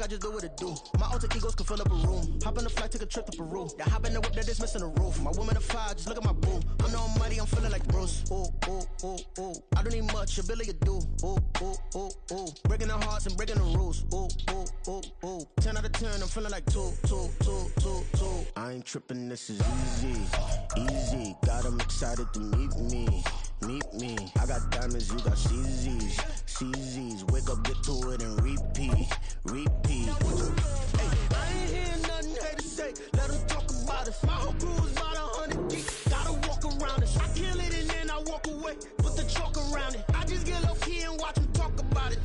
I just do what it do. My alter egos can fill up a room. Hop in the flight, take a trip to Peru. Yeah, hop in the whip that is missing the roof. My woman a fire, just look at my boo. I'm no money, I'm feeling like Bruce. Ooh, ooh, ooh, ooh. I don't need much, ability to do. Ooh, ooh, ooh, ooh. Breaking the hearts and breaking the rules. Ooh, ooh, ooh, ooh. 10 out of 10, I'm feeling like 2. I ain't tripping, this is easy. Got 'em excited to meet me. I got diamonds, you got CZs. Wake up, get to it, and repeat. Hey, I ain't hearing nothing hate to say. Let them talk about us. My whole crew is about 100 deep. Gotta walk around us. I kill it and then I walk away. Put the chalk around it. I just get low key and watch them talk about it.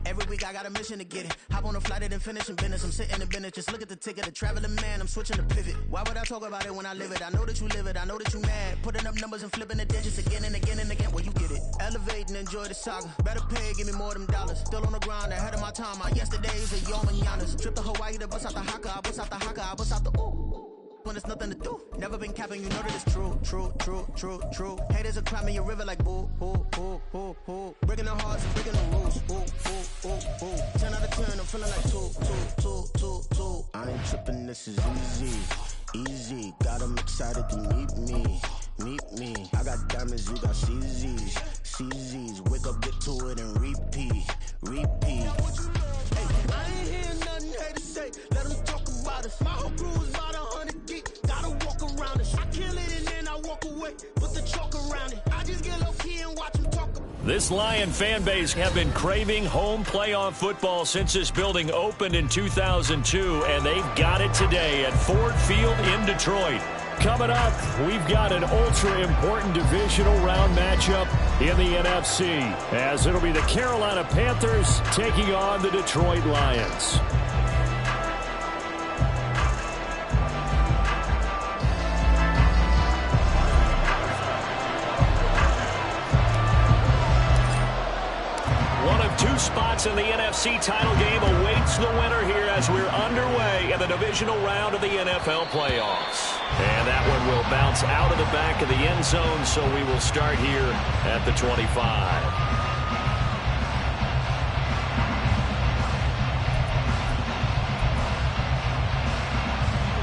Every week I got a mission to get it. Hop on a flight and finish in business. I'm sitting in business. Just look at the ticket. A traveling man. I'm switching to pivot. Why would I talk about it when I live it? I know that you live it. I know that you mad. Putting up numbers and flipping the digits again and again and again. Well, you get it. Elevate and enjoy the saga. Better pay, give me more of them dollars. Still on the grind, ahead of my time. My yesterdays are yo mananas. Trip to Hawaii to bust out the haka. I bust out the haka. I bust out the ooh. When there's nothing to do. Never been capping, you know that it's true. Haters are climbing your river like boo. Breaking the hearts and breaking the rules. Ooh. 10 out of 10, I'm feeling like 2. I ain't tripping, this is easy. Got 'em excited to meet me. I got diamonds, you got CZs. Wake up, get to it, and repeat. Hey, I ain't hearing nothing hate to say. Let them talk about us. My whole crew is about 100 deep. Gotta walk around us. I kill it and then I walk away. Put the chalk around it. I just get low key and watch them talk about it. This Lion fan base have been craving home playoff football since this building opened in 2002, and they've got it today at Ford Field in Detroit. Coming up, we've got an ultra-important divisional round matchup in the NFC, as it'll be the Carolina Panthers taking on the Detroit Lions. Two spots in the NFC title game awaits the winner here as we're underway in the divisional round of the NFL playoffs. And that one will bounce out of the back of the end zone, so we will start here at the 25.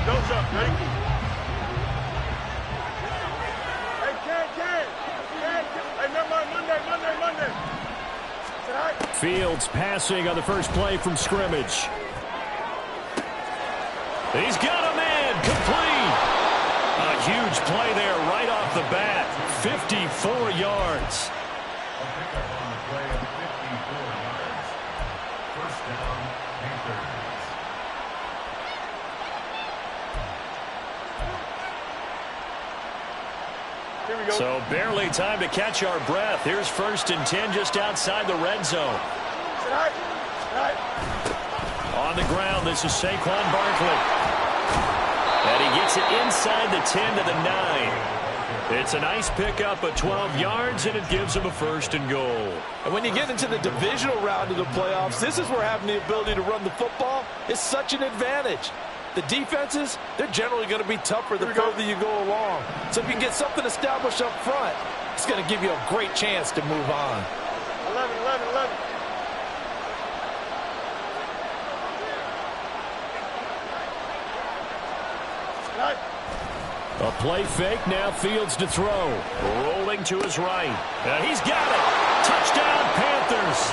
Goes up, ready? Hey, Ken. Hey, Monday. Fields passing on the first play from scrimmage. He's got a man complete. A huge play there right off the bat. 54 yards. So barely time to catch our breath. Here's 1st and 10 just outside the red zone. On the ground, this is Saquon Barkley. And he gets it inside the 10 to the 9. It's a nice pickup of 12 yards, and it gives him a 1st and goal. And when you get into the divisional round of the playoffs, this is where having the ability to run the football is such an advantage. The defenses, they're generally going to be tougher the further you go along. So if you can get something established up front, it's going to give you a great chance to move on. 11. A play fake, now Fields to throw. Rolling to his right. He's got it. Touchdown, Panthers.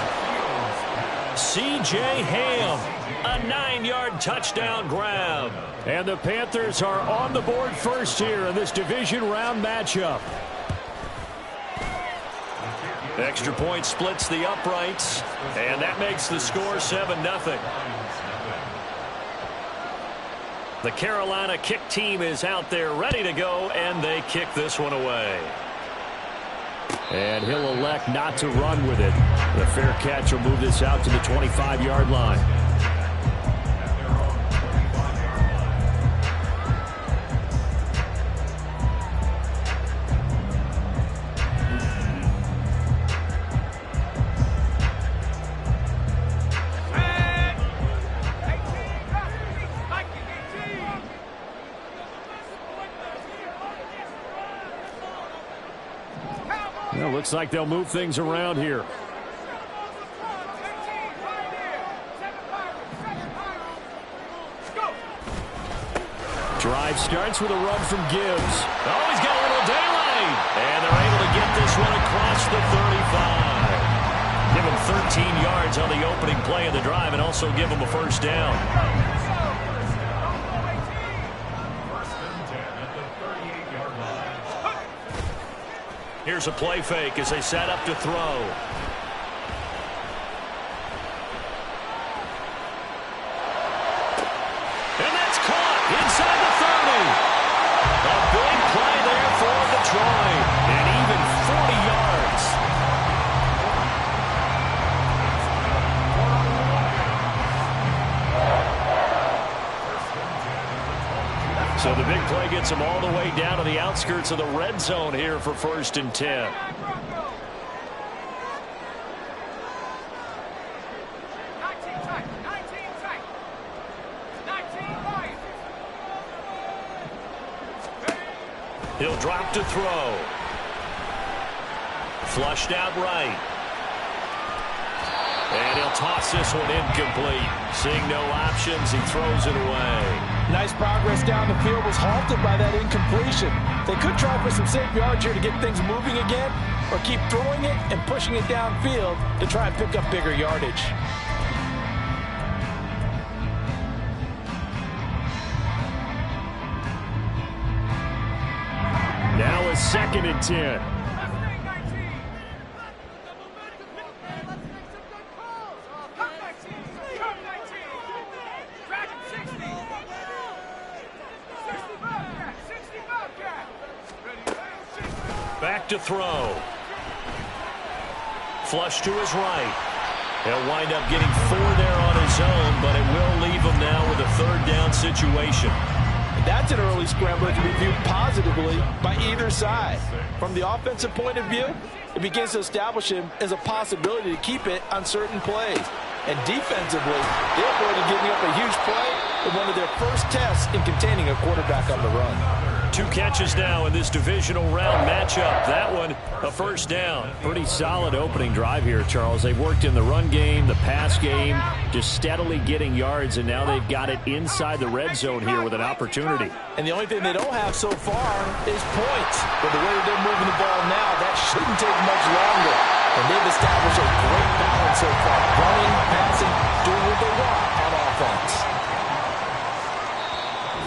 C.J. Ham, a 9-yard touchdown grab. And the Panthers are on the board first here in this division round matchup. Extra point splits the uprights, and that makes the score 7-0. The Carolina kick team is out there ready to go, and they kick this one away. And he'll elect not to run with it. The fair catch will move this out to the 25-yard line. Well, looks like they'll move things around here. Drive starts with a run from Gibbs. Oh, he's got a little daylight. And they're able to get this one across the 35. Give him 13 yards on the opening play of the drive and also give him a first down. Here's a play fake as they set up to throw. And that's caught inside the 30. A big play there for Detroit. And even 40 yards. So the big play gets them all the way down to the outskirts of the red zone here for 1st and 10. He'll drop to throw. Flushed out right. And he'll toss this one incomplete. Seeing no options, he throws it away. Nice progress down the field, was halted by that incompletion. They could try for some safe yards here to get things moving again, or keep throwing it and pushing it downfield to try and pick up bigger yardage. Now a 2nd and 10. Back to throw. Flush to his right. He'll wind up getting 4 there on his own, but it will leave him now with a 3rd down situation. That's an early scrambler to be viewed positively by either side. From the offensive point of view, it begins to establish him as a possibility to keep it on certain plays. And defensively, they avoided giving up a huge play in one of their first tests in containing a quarterback on the run. 2 catches now in this divisional round matchup. That one, a first down. Pretty solid opening drive here, Charles. They've worked in the run game, the pass game, just steadily getting yards, and now they've got it inside the red zone here with an opportunity. And the only thing they don't have so far is points. But the way that they're moving the ball now, that shouldn't take much longer. And they've established a great balance so far. Running, passing, doing what they want on offense.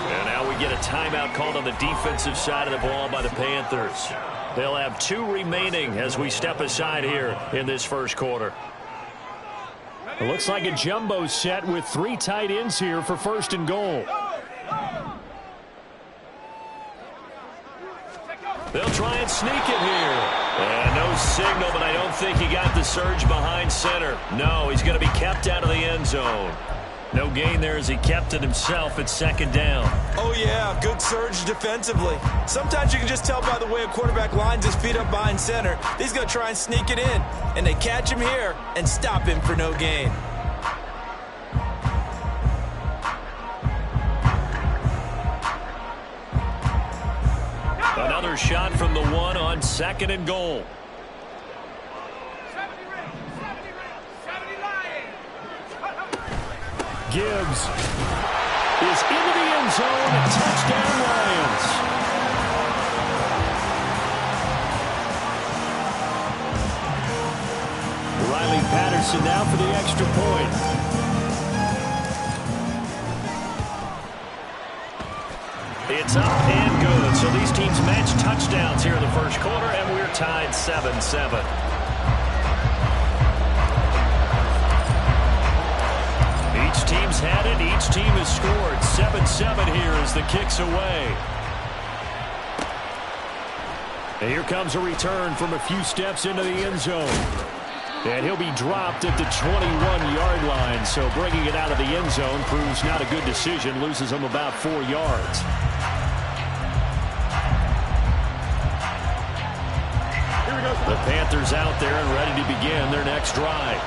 And now we get a timeout called on the defensive side of the ball by the Panthers. They'll have 2 remaining as we step aside here in this first quarter. It looks like a jumbo set with 3 tight ends here for 1st and goal. They'll try and sneak it here. And no signal, but I don't think he got the surge behind center. No, he's going to be kept out of the end zone. No gain there as he kept it himself at 2nd down. Oh, yeah, good surge defensively. Sometimes you can just tell by the way a quarterback lines his feet up behind center. He's going to try and sneak it in. And they catch him here and stop him for no gain. Another shot from the 1 on 2nd and goal. Gibbs is into the end zone. Touchdown, Lions. Riley Patterson now for the extra point. It's up and good. So these teams match touchdowns here in the first quarter, and we're tied 7-7. Each team's had it. Each team has scored. 7-7 here as the kick's away. And here comes a return from a few steps into the end zone. And he'll be dropped at the 21-yard line. So bringing it out of the end zone proves not a good decision. Loses him about 4 yards. The Panthers out there and ready to begin their next drive.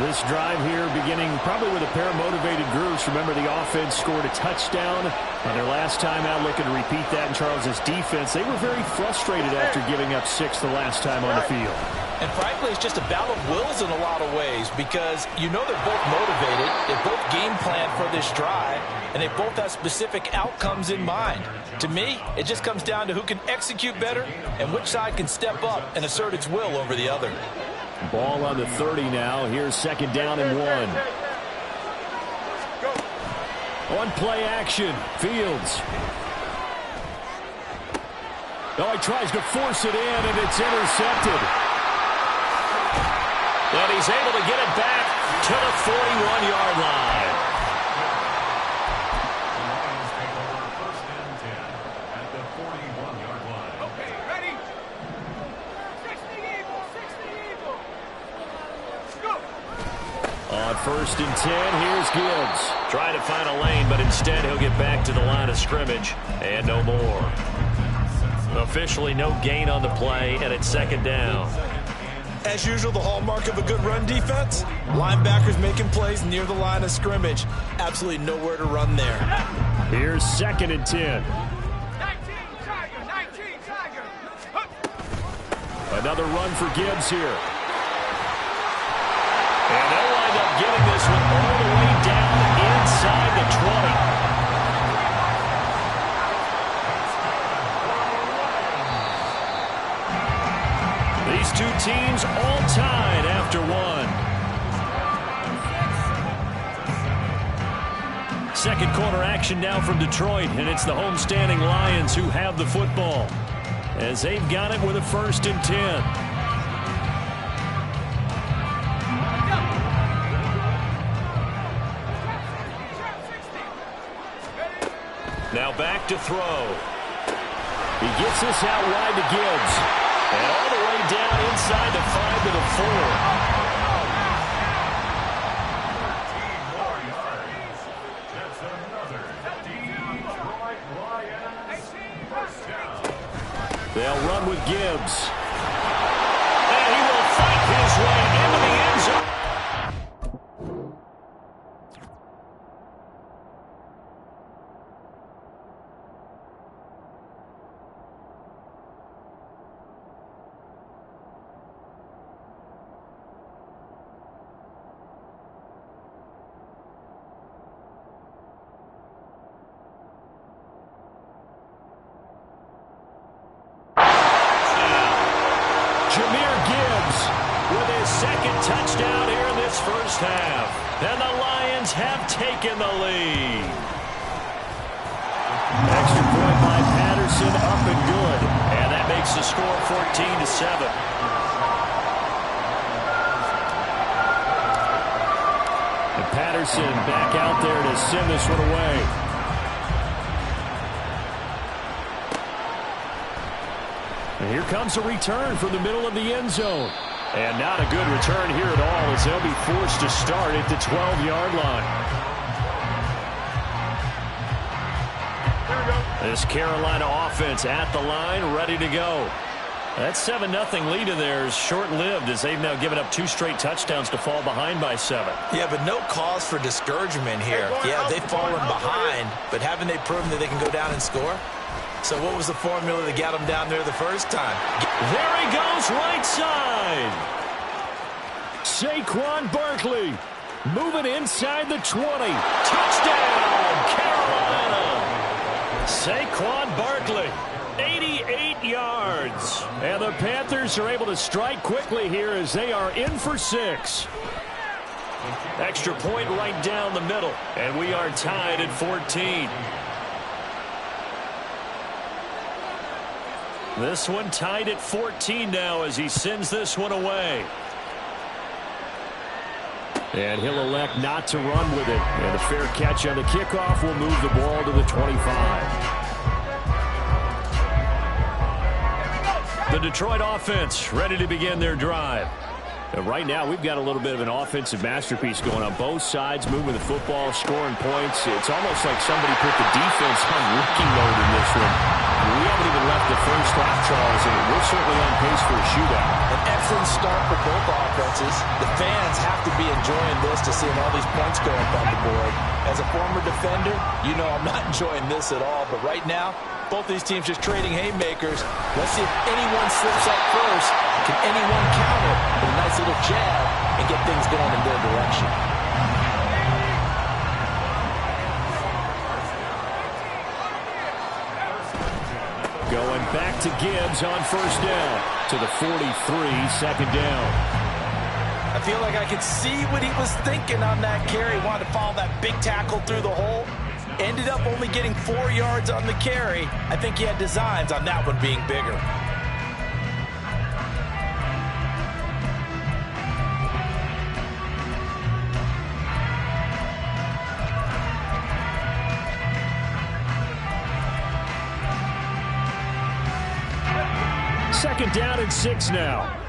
This drive here beginning probably with a pair of motivated groups. Remember, the offense scored a touchdown on their last time out. Looking to repeat that in Charles's defense. They were very frustrated after giving up 6 the last time on the field. And frankly, it's just a battle of wills in a lot of ways because you know they're both motivated. They both game plan for this drive, and they both have specific outcomes in mind. To me, it just comes down to who can execute better and which side can step up and assert its will over the other. Ball on the 30 now. Here's 2nd down and 1. On play action, Fields. Oh, he tries to force it in, and it's intercepted. And he's able to get it back to the 41-yard line. On 1st and 10, here's Gibbs. Trying to find a lane, but instead he'll get back to the line of scrimmage. And no more. Officially no gain on the play, and it's 2nd down. As usual, the hallmark of a good run defense, linebackers making plays near the line of scrimmage. Absolutely nowhere to run there. Here's 2nd and 10. 19 Tiger. Another run for Gibbs here. And they'll wind up getting this one all the way down inside the 20. These two teams all tied after 1. Second quarter action now from Detroit, and it's the homestanding Lions who have the football as they've got it with a 1st and 10. Now back to throw. He gets this out wide to Gibbs. And all the way down inside the 5 to the 4. They'll run with Gibbs. And he will fight his way into the end zone. Touchdown here in this first half. And the Lions have taken the lead. Extra point by Patterson, up and good. And that makes the score 14-7. And Patterson back out there to send this one away. And here comes a return from the middle of the end zone. And not a good return here at all as they'll be forced to start at the 12-yard line. This Carolina offense at the line, ready to go. That 7-0 lead of theirs short-lived as they've now given up 2 straight touchdowns to fall behind by 7. Yeah, but no cause for discouragement here. Yeah, they've fallen behind, but haven't they proven that they can go down and score? So what was the formula that got them down there the first time? There he goes, right side. Saquon Barkley moving inside the 20. Touchdown, Carolina. Saquon Barkley, 88 yards. And the Panthers are able to strike quickly here as they are in for 6. Extra point right down the middle. And we are tied at 14. This one tied at 14 now as he sends this one away. And he'll elect not to run with it. And a fair catch on the kickoff will move the ball to the 25. The Detroit offense ready to begin their drive. Right now, we've got a little bit of an offensive masterpiece going on both sides, moving the football, scoring points. It's almost like somebody put the defense on rookie mode in this one. We haven't even left the first half, Charles, and we're certainly on pace for a shootout. An excellent start for both offenses. The fans have to be enjoying this to seeing all these points go up on the board. As a former defender, you know I'm not enjoying this at all. But right now, both these teams just trading haymakers. Let's see if anyone slips up first. Can anyone counter with a nice little jab and get things going in their direction? Going back to Gibbs on first down to the 43, second down. I feel like I could see what he was thinking on that carry. Wanted to follow that big tackle through the hole. Ended up only getting 4 yards on the carry. I think he had designs on that one being bigger. Second down and 6 now.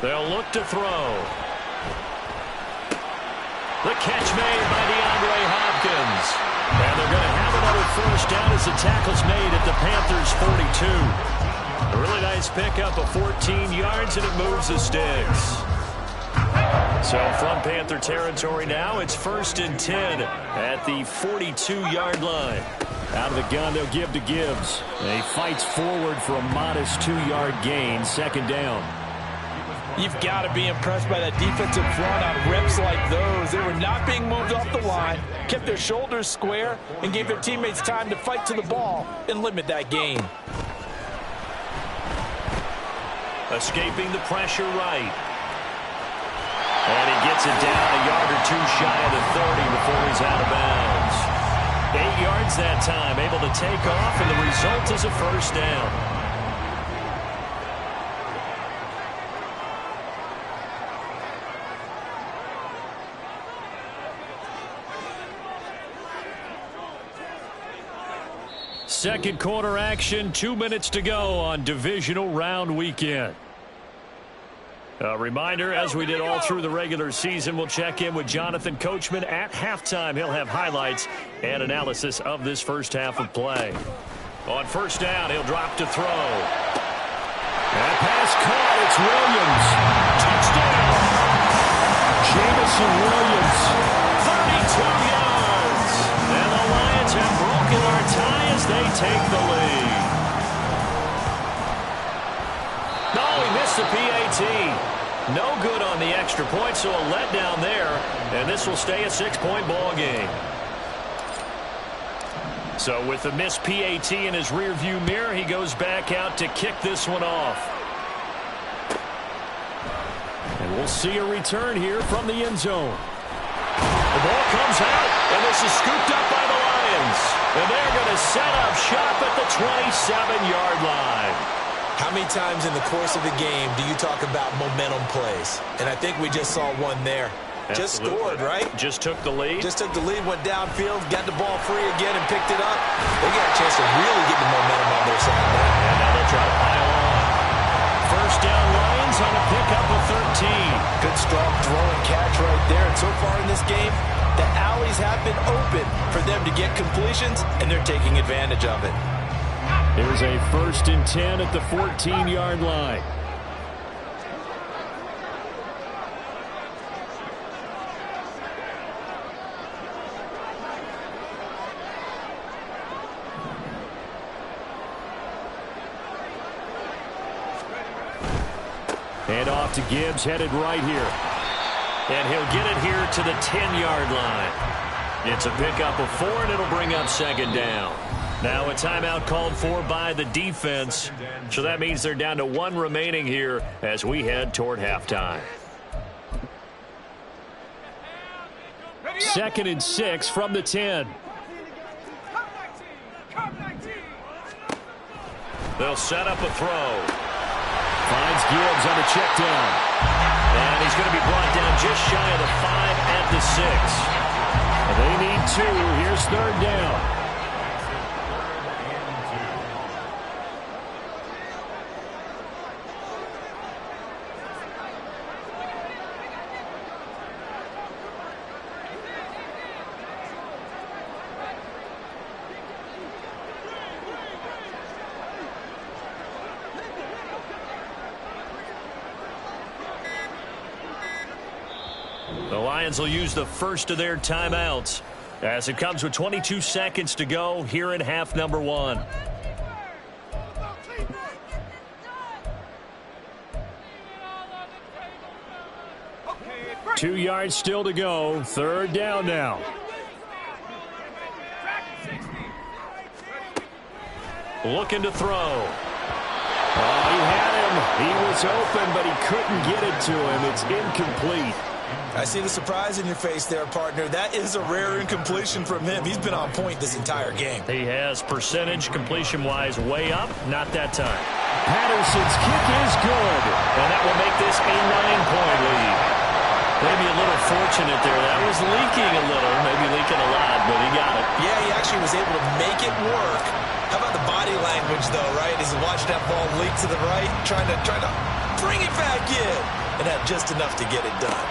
They'll look to throw. The catch made by DeAndre Hopkins. And they're going to have another first down as the tackle's made at the Panthers' 42. A really nice pickup of 14 yards, and it moves the sticks. So from Panther territory now, it's 1st and 10 at the 42-yard line. Out of the gun, they'll give to Gibbs. And he fights forward for a modest 2-yard gain, second down. You've got to be impressed by that defensive front on reps like those. They were not being moved off the line, kept their shoulders square, and gave their teammates time to fight to the ball and limit that gain. Escaping the pressure right. And he gets it down a yard or two shy of the 30 before he's out of bounds. 8 yards that time, able to take off, and the result is a first down. Second quarter action, 2 minutes to go on divisional round weekend. A reminder, as we did all through the regular season, we'll check in with Jonathan Coachman at halftime. He'll have highlights and analysis of this first half of play. On first down, he'll drop to throw. And pass caught, it's Williams. Touchdown! Jamison Williams, 32 yards. And the Lions have broken our tie as they take the lead. No, he missed the PAT. No good on the extra point, so a letdown there. And this will stay a 6-point ball game. So with the missed PAT in his rearview mirror, he goes back out to kick this one off. And we'll see a return here from the end zone. The ball comes out, and this is scooped up by the Lions. And they're going to set up shop at the 27-yard line. How many times in the course of the game do you talk about momentum plays? And I think we just saw one there. Absolutely. Just scored, right? Just took the lead. Just took the lead, went downfield, got the ball free again and picked it up. They got a chance to really get the momentum on their side. And now they'll try to pile on. First down, Lions on a pickup of 13. Good strong throw and catch right there. And so far in this game, the alleys have been open for them to get completions, and they're taking advantage of it. Here's a 1st and 10 at the 14-yard line. And off to Gibbs, headed right here. And he'll get it here to the 10-yard line. It's a pickup of 4, and it'll bring up second down. Now a timeout called for by the defense. So that means they're down to 1 remaining here as we head toward halftime. 2nd and 6 from the 10. They'll set up a throw. Finds Gibbs on the check down. And he's going to be brought down just shy of the 5 at the 6. They need 2. Here's 3rd down. The Lions will use the first of their timeouts as it comes with 22 seconds to go here in half number 1. Two yards still to go. Third down now. Looking to throw. Oh, he had him. He was open, but he couldn't get it to him. It's incomplete. I see the surprise in your face there, partner. That is a rare incompletion from him. He's been on point this entire game. He has percentage completion-wise way up. Not that time. Patterson's kick is good. And that will make this a 9-point lead. Maybe a little fortunate there. That was leaking a little, maybe leaking a lot, but he got it. Yeah, he actually was able to make it work. How about the body language, though, right? As he watched that ball leak to the right, trying to bring it back in, and had just enough to get it done.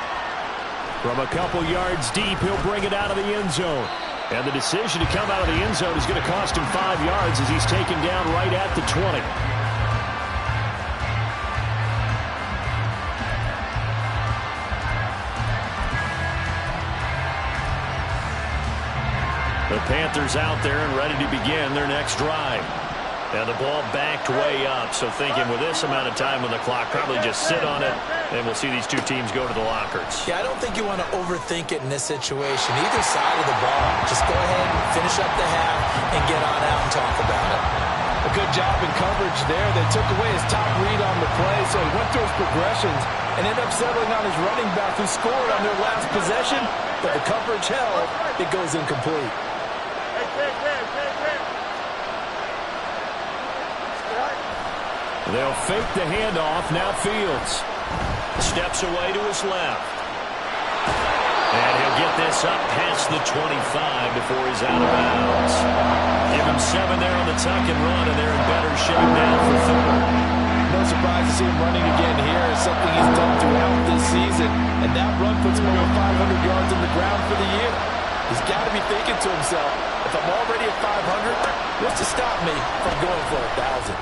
From a couple yards deep, he'll bring it out of the end zone. And the decision to come out of the end zone is going to cost him 5 yards as he's taken down right at the 20. The Panthers out there and ready to begin their next drive. And the ball backed way up, so thinking with this amount of time on the clock, probably just sit on it, and we'll see these two teams go to the lockers. Yeah, I don't think you want to overthink it in this situation. Either side of the ball, just go ahead and finish up the half and get on out and talk about it. A good job in coverage there. They took away his top read on the play, so he went through his progressions and ended up settling on his running back who scored on their last possession, but the coverage held. It goes incomplete. They'll fake the handoff. Now Fields steps away to his left. And he'll get this up past the 25 before he's out of bounds. Give him 7 there on the tuck and run, and they're in better shape now for third. No surprise to see him running again here. It's something he's done throughout this season. And that run puts him over 500 yards on the ground for the year. He's got to be thinking to himself, if I'm already at 500, what's to stop me from going for 1,000?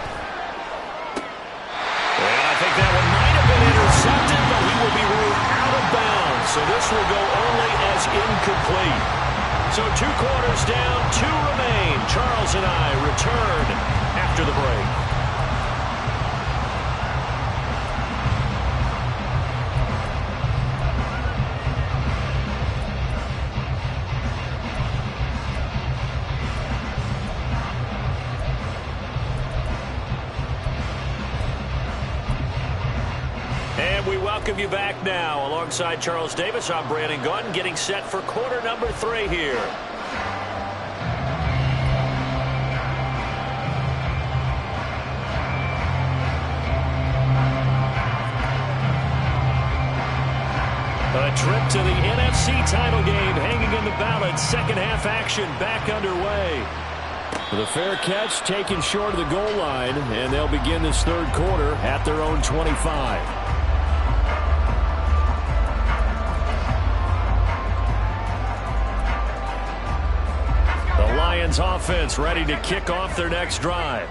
And I think that one might have been intercepted, but he will be ruled out of bounds. So this will go only as incomplete. So 2 quarters down, 2 remain. Charles and I return after the break. And we welcome you back now. Alongside Charles Davis, I'm Brandon Gunn, getting set for quarter number 3 here. A trip to the NFC title game hanging in the balance. Second half action back underway. The fair catch taken short of the goal line, and they'll begin this third quarter at their own 25. Lions offense ready to kick off their next drive.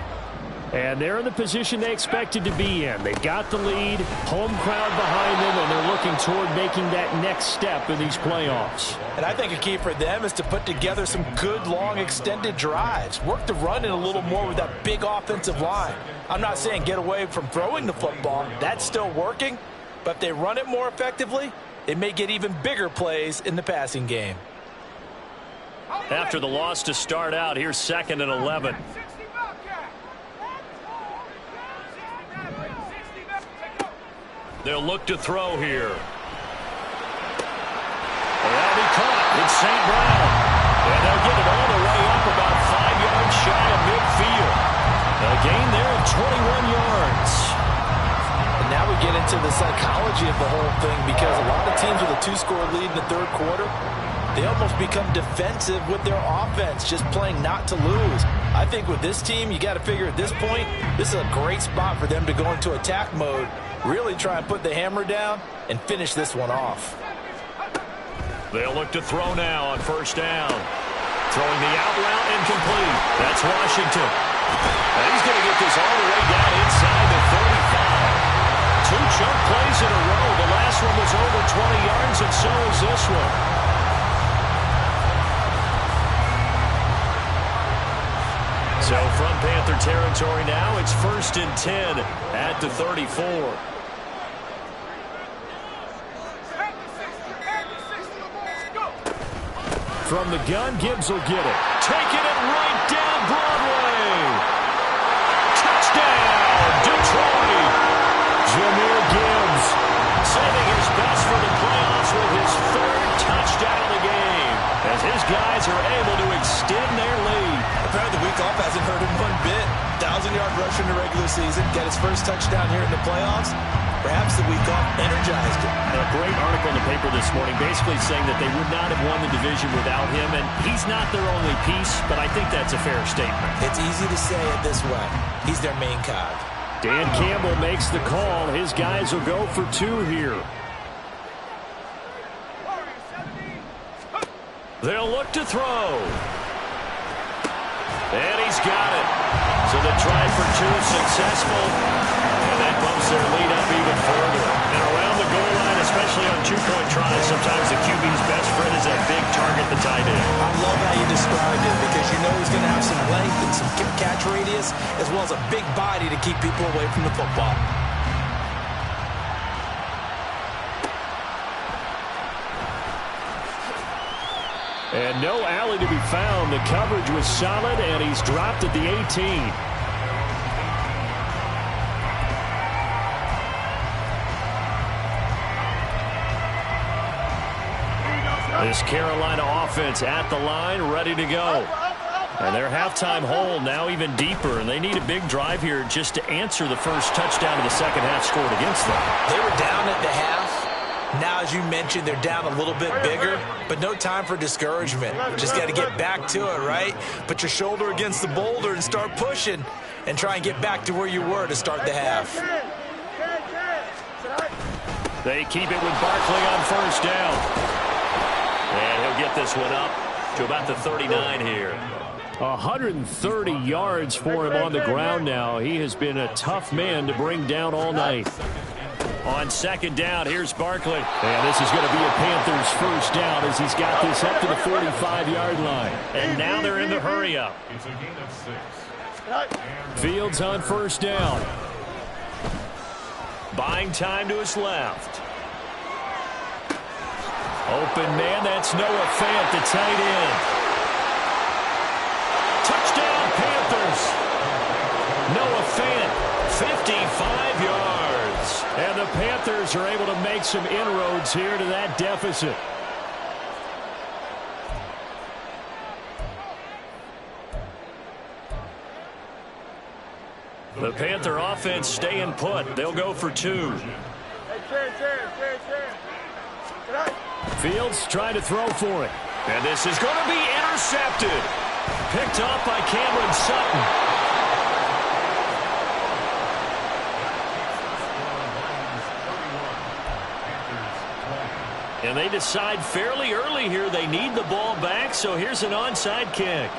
And they're in the position they expected to be in. They got the lead, home crowd behind them, and they're looking toward making that next step in these playoffs. And I think a key for them is to put together some good, long, extended drives. Work the run in a little more with that big offensive line. I'm not saying get away from throwing the football. That's still working. But if they run it more effectively, they may get even bigger plays in the passing game. After the loss to start out, here's 2nd and 11. They'll look to throw here. That'll be caught. It's St. Brown. And they'll get it all the way up about 5 yards shy of midfield. A gain there of 21 yards. And now we get into the psychology of the whole thing, because a lot of teams with a 2-score lead in the third quarter, they almost become defensive with their offense, just playing not to lose. I think with this team, you got to figure at this point, this is a great spot for them to go into attack mode, really try and put the hammer down and finish this one off. They'll look to throw now on first down. Throwing the out route incomplete. That's Washington. And he's going to get this all the way down inside the 35. 2 chunk plays in a row. The last one was over 20 yards, and so is this one. So from Panther territory now, it's 1st and 10 at the 34. From the gun, Gibbs will get it. Taking it right down Broadway. Touchdown, Detroit. Jahmyr Gibbs saving his best for the playoffs with his 3rd touchdown of the game, as his guys are able to extend their lead. Apparently the week off hasn't hurt him one bit. 1,000-yard rusher in the regular season, get his first touchdown here in the playoffs. Perhaps the week off energized him. A great article in the paper this morning basically saying that they would not have won the division without him, and he's not their only piece, but I think that's a fair statement. It's easy to say it this way. He's their main cog. Dan Campbell makes the call. His guys will go for 2 here. They'll look to throw. And he's got it. So the try for 2 successful. And that bumps their lead up even further. And around the goal line, especially on 2-point tries, sometimes the QB's best friend is that big target, the tight end. I love how you described it, because you know he's going to have some length and some catch radius, as well as a big body to keep people away from the football. And no alley to be found. The coverage was solid, and he's dropped at the 18. This Carolina offense at the line, ready to go. And their halftime hole now even deeper, and they need a big drive here just to answer the first touchdown of the second half scored against them. They were down at the half. Now, as you mentioned, they're down a little bit bigger, but no time for discouragement. Just got to get back to it, right? Put your shoulder against the boulder and start pushing, and try and get back to where you were to start the half. They keep it with Barkley on first down. And he'll get this one up to about the 39 here. 130 yards for him on the ground now. He has been a tough man to bring down all night. On second down, here's Barkley. And this is going to be a Panthers first down as he's got this up to the 45-yard line. And now they're in the hurry-up. Fields on first down. Buying time to his left. Open man, that's Noah Fant, the tight end. Touchdown, Panthers. Noah Fant, 55 yards. And the Panthers are able to make some inroads here to that deficit. The Panther offense staying put. They'll go for 2. Fields trying to throw for it. And this is going to be intercepted. Picked off by Cameron Sutton. And they decide fairly early here they need the ball back, so here's an onside kick.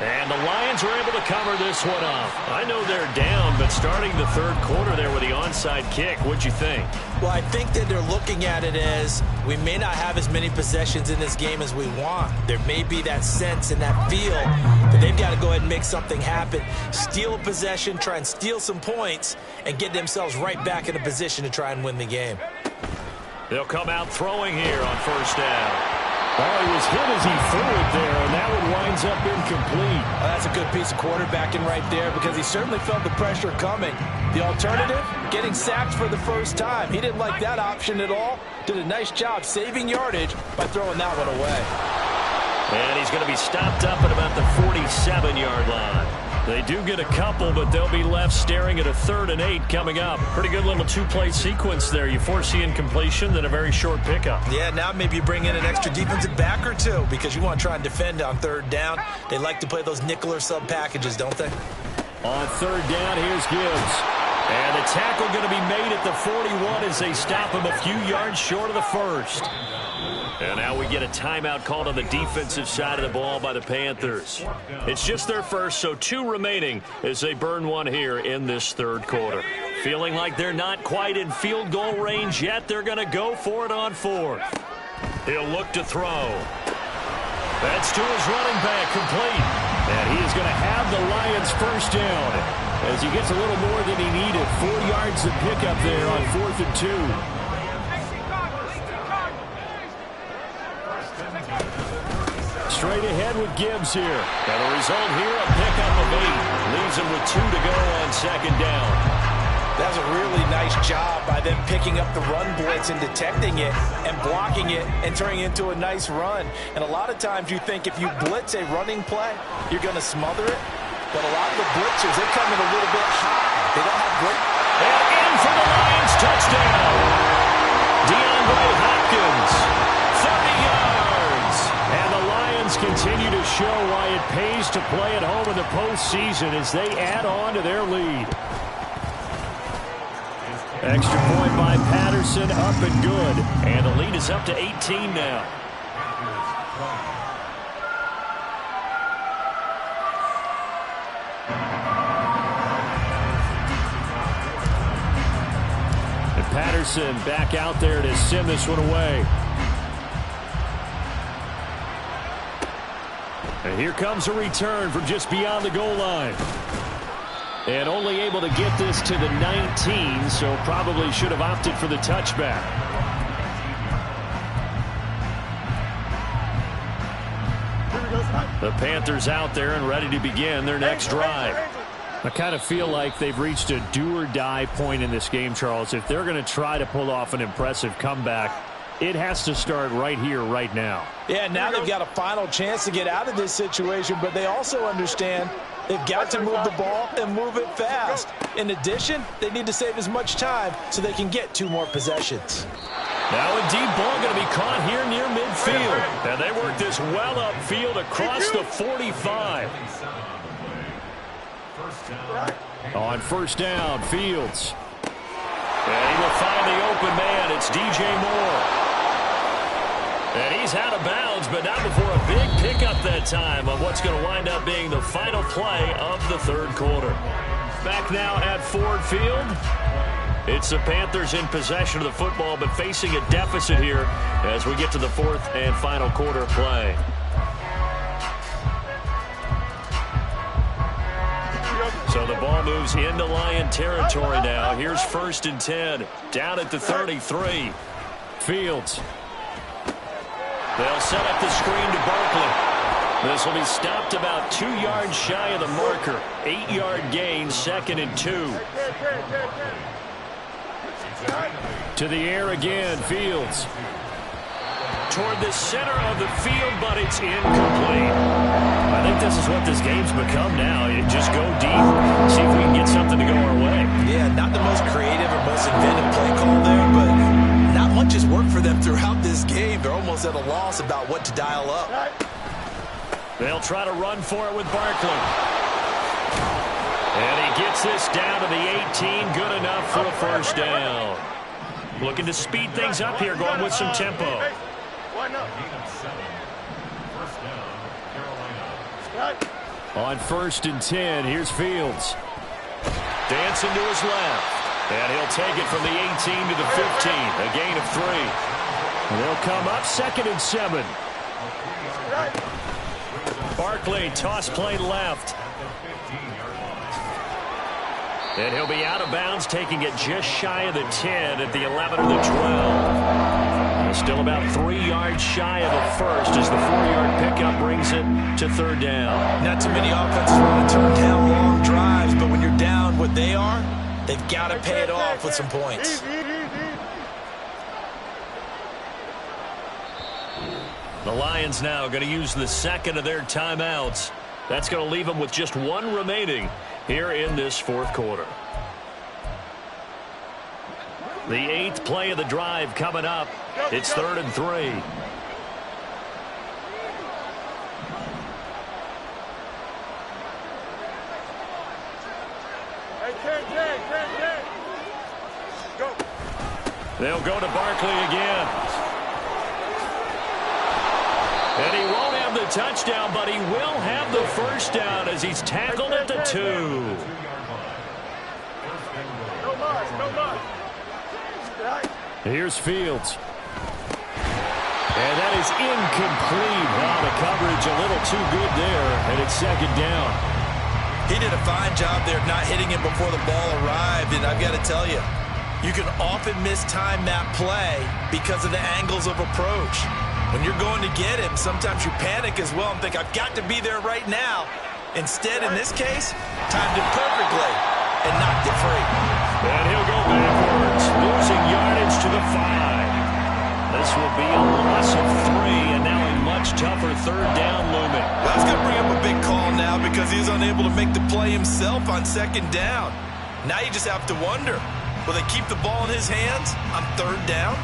And the Lions are able to cover this one up. I know they're down, but starting the third quarter there with the onside kick, what'd you think? Well, I think that they're looking at it as we may not have as many possessions in this game as we want. There may be that sense and that feel that they've got to go ahead and make something happen, steal a possession, try and steal some points, and get themselves right back in a position to try and win the game. They'll come out throwing here on first down. Oh, he was hit as he threw it there, and that one winds up incomplete. Well, that's a good piece of quarterbacking right there, because he certainly felt the pressure coming. The alternative, getting sacked for the first time. He didn't like that option at all. Did a nice job saving yardage by throwing that one away. And he's going to be stopped up at about the 47-yard line. They do get a couple, but they'll be left staring at a 3rd and 8 coming up. Pretty good little 2-play sequence there. You foresee incompletion, then a very short pickup. Yeah, now maybe you bring in an extra defensive back or two, because you want to try and defend on 3rd down. They like to play those nickel or sub packages, don't they? On 3rd down, here's Gibbs. And the tackle going to be made at the 41 as they stop him a few yards short of the first. And now we get a timeout called on the defensive side of the ball by the Panthers. It's just their first, so 2 remaining as they burn one here in this third quarter. Feeling like they're not quite in field goal range yet, they're going to go for it on 4th. He'll look to throw. That's to his running back, complete. And he is going to have the Lions first down as he gets a little more than he needed. 4 yards to pick up there on 4th and 2. Straight ahead with Gibbs here. And the result here, a pickup of 8. Leaves him with 2 to go on 2nd down. That was a really nice job by them picking up the run blitz and detecting it and blocking it and turning it into a nice run. And a lot of times you think if you blitz a running play, you're going to smother it. But a lot of the blitzers, they come in a little bit high. They don't have great... And in for the Lions, touchdown. DeAndre Hopkins, 30 yards. And the Lions continue to show why it pays to play at home in the postseason as they add on to their lead. Extra point by Patterson, up and good. And the lead is up to 18 now. And Patterson back out there to send this one away. And here comes a return from just beyond the goal line. And only able to get this to the 19, so probably should have opted for the touchback. The Panthers out there and ready to begin their next drive. I kind of feel like they've reached a do-or-die point in this game, Charles. If they're going to try to pull off an impressive comeback, it has to start right here, right now. Yeah, now they've got a final chance to get out of this situation, but they also understand they've got to move the ball and move it fast. In addition, they need to save as much time so they can get 2 more possessions. Now a deep ball going to be caught here near midfield. And they work this well upfield across the 45. On first down, Fields. And he will find the open man. It's DJ Moore. And he's out of bounds, but not before a big pickup that time on what's going to wind up being the final play of the third quarter. Back now at Ford Field. It's the Panthers in possession of the football, but facing a deficit here as we get to the 4th and final quarter play. So the ball moves into Lion territory now. Here's 1st and 10. Down at the 33. Fields. They'll set up the screen to Barkley. This will be stopped about 2 yards shy of the marker. 8-yard gain, 2nd and 2. To the air again, Fields. Toward the center of the field, but it's incomplete. I think this is what this game's become now. You just go deep, see if we can get something to go our way. Yeah, not the most creative or most inventive play call there, but not much has worked for them throughout this game. They're almost at a loss about what to dial up. They'll try to run for it with Barkley. And he gets this down to the 18. Good enough for a first down. Looking to speed things up here, going with some tempo. On 1st and 10, here's Fields. Dancing to his left. And he'll take it from the 18 to the 15. A gain of 3. And they'll come up 2nd and 7. Barkley, toss play left. And he'll be out of bounds, taking it just shy of the 10 at the 11 or the 12. Still about 3 yards shy of a first as the 4-yard pickup brings it to 3rd down. Not too many offenses want to turn down long drives, but when you're down what they are, they've got to pay it off with some points. The Lions now going to use the 2nd of their timeouts. That's going to leave them with just 1 remaining here in this 4th quarter. The 8th play of the drive coming up. It's 3rd and 3. Go. They'll go to Barkley again. And he won't have the touchdown, but he will have the first down as he's tackled at the 2. No more, no more. Here's Fields. And that is incomplete. Wow, the coverage a little too good there, and it's second down. He did a fine job there not hitting it before the ball arrived, and I've got to tell you, you can often mistime that play because of the angles of approach. When you're going to get him, sometimes you panic as well and think, I've got to be there right now. Instead, in this case, timed it perfectly and knocked it free. And he'll go backwards, losing yardage to the 5. This will be a loss of 3, and now a much tougher third down looming. That's going to bring up a big call now because he's unable to make the play himself on second down. Now you just have to wonder, will they keep the ball in his hands on third down?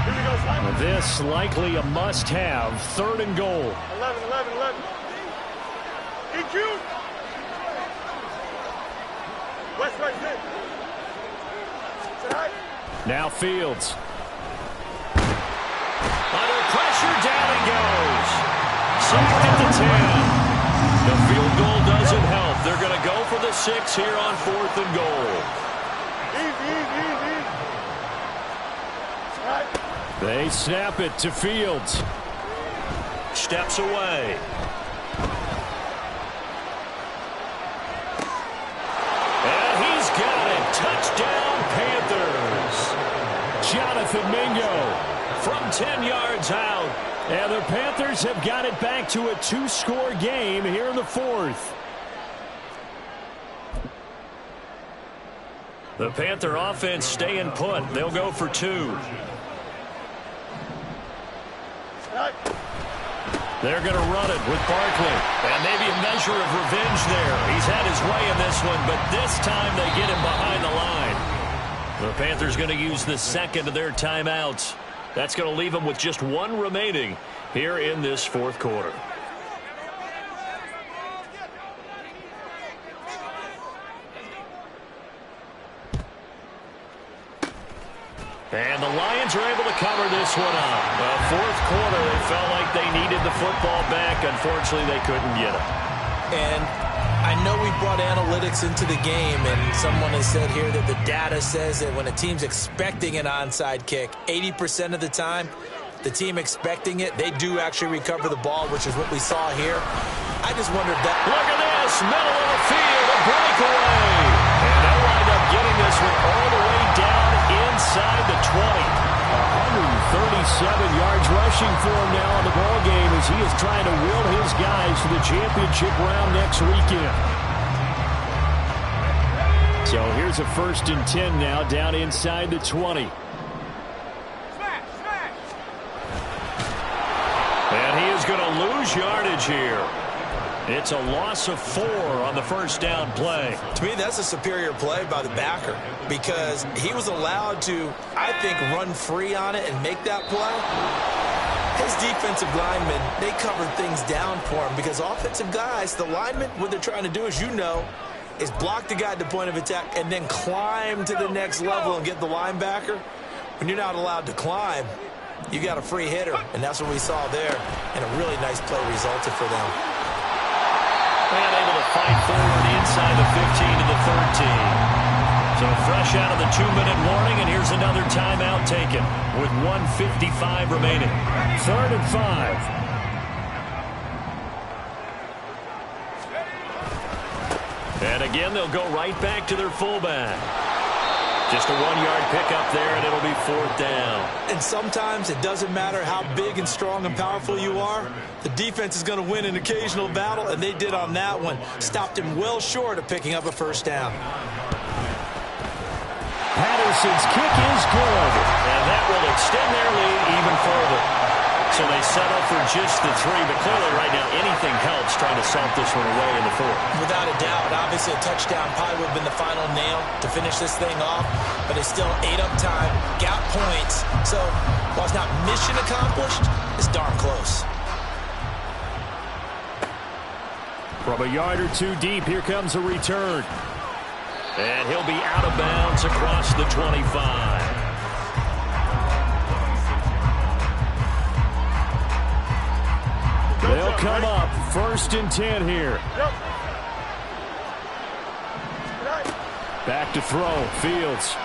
Here we go, Simon. This likely a must-have, 3rd and goal. 11, 11, 11. EQ. West, right, sit. Sit high. Now Fields. Under pressure, down he goes. Sacked at the 10. The field goal doesn't help. They're going to go for the 6 here on 4th and goal. Easy, easy, easy. All right. They snap it to Fields. Steps away. And he's got it. Touchdown, Panthers. Jonathan Mingo from 10 yards out. And the Panthers have got it back to a 2-score game here in the 4th. The Panther offense staying put. They'll go for 2. They're going to run it with Barkley. And maybe a measure of revenge there. He's had his way in this one, but this time they get him behind the line. The Panthers going to use the second of their timeouts. That's going to leave them with just 1 remaining here in this 4th quarter. And the Lions are able to cover this one up. The 4th quarter, they felt like they needed the football back. Unfortunately, they couldn't get it. And I know we brought analytics into the game, and someone has said here that the data says that when a team's expecting an onside kick, 80% of the time, the team expecting it, they do actually recover the ball, which is what we saw here. I just wonder if that... Look at this, middle of the field, a breakaway. And they'll wind up getting this one all the way down inside the 20. 137 yards rushing for him now in the ball game as he is trying to will his guys to the championship round next weekend. So here's a 1st and 10 now down inside the 20. And he is going to lose yardage here. It's a loss of 4 on the 1st down play. To me, that's a superior play by the backer because he was allowed to, I think, run free on it and make that play. His defensive linemen, they covered things down for him because offensive guys, the linemen, what they're trying to do, as you know, is block the guy at the point of attack and then climb to the next level and get the linebacker. When you're not allowed to climb, you got a free hitter, and that's what we saw there, and a really nice play resulted for them. And able to fight forward inside the 15 to the 13. So fresh out of the 2-minute warning, and here's another timeout taken with 1:55 remaining. 3rd and 5. And again, they'll go right back to their fullback. Just a 1-yard pickup there, and it'll be 4th down. And sometimes it doesn't matter how big and strong and powerful you are. The defense is going to win an occasional battle, and they did on that one. Stopped him well short of picking up a 1st down. Patterson's kick is good, and that will extend their lead even further. So they settle for just the 3, but clearly right now anything helps trying to salt this one away in the 4th. Without a doubt, obviously a touchdown probably would have been the final nail to finish this thing off, but it's still ate up time, got points. So while it's not mission accomplished, it's darn close. From a yard or 2 deep, here comes a return. And he'll be out of bounds across the 25. They'll come up 1st and 10 here. Back to throw, Fields.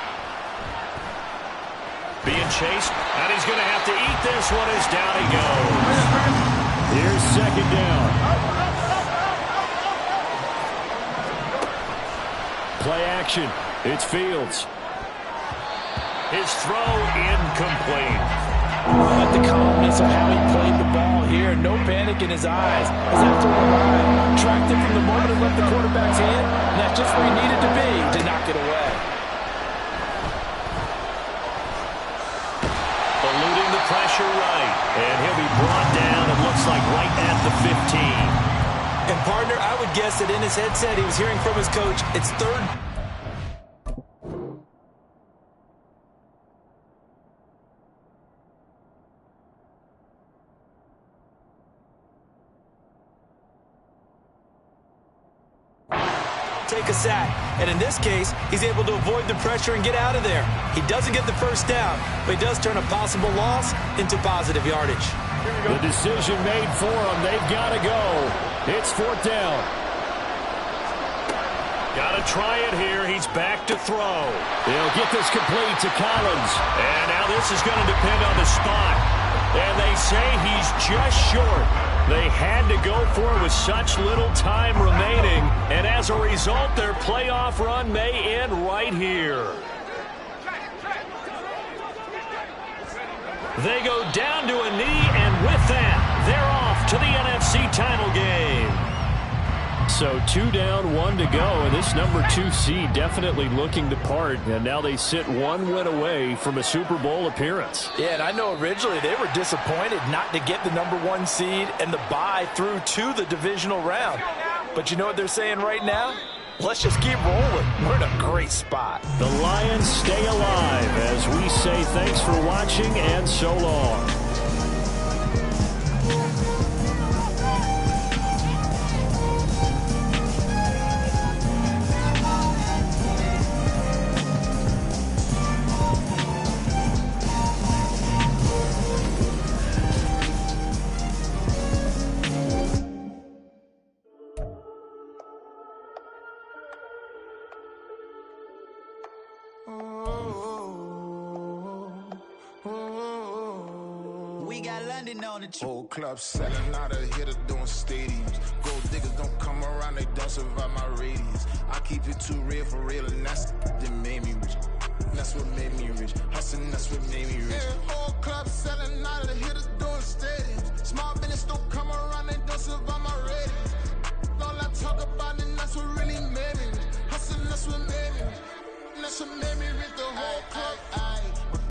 Being chased, and he's going to have to eat this one as down he goes. Here's 2nd down. Play action. It's Fields. His throw incomplete. But the calmness of how he played the ball here. No panic in his eyes. As after a line, tracked it from the moment it left the quarterback's hand, and that's just where he needed to be to knock it away. Eluding the pressure right. And he'll be brought down, it looks like right at the 15. And partner, I would guess that in his headset he was hearing from his coach, it's 3rd. Take a sack, and in this case, he's able to avoid the pressure and get out of there. He doesn't get the 1st down, but he does turn a possible loss into positive yardage. The decision made for him. They've got to go. It's 4th down. Got to try it here. He's back to throw. They'll get this complete to Collins. And now this is going to depend on the spot. And they say he's just short. They had to go for it with such little time remaining. And as a result, their playoff run may end right here. They go down to a knee, and with that, they're off to the NFC title game. So 2 down, 1 to go, and this number 2 seed definitely looking to part, and now they sit 1 win away from a Super Bowl appearance. Yeah, and I know originally they were disappointed not to get the number 1 seed and the bye through to the divisional round. But you know what they're saying right now? Let's just keep rolling. We're in a great spot. The Lions stay alive as we say thanks for watching and so long. Whole club selling out of here to doing stadiums. Gold diggers don't come around, they don't survive my radius. I keep it too real for real, and that's that made me rich. That's what made me rich. Hustling, that's what made me rich. Yeah, whole club selling out of here to doing stadiums. Small business don't come around, they don't survive my radius. All I talk about, and that's what really made me rich. Hustling, that's what made me rich. That's what made me rich. The whole club.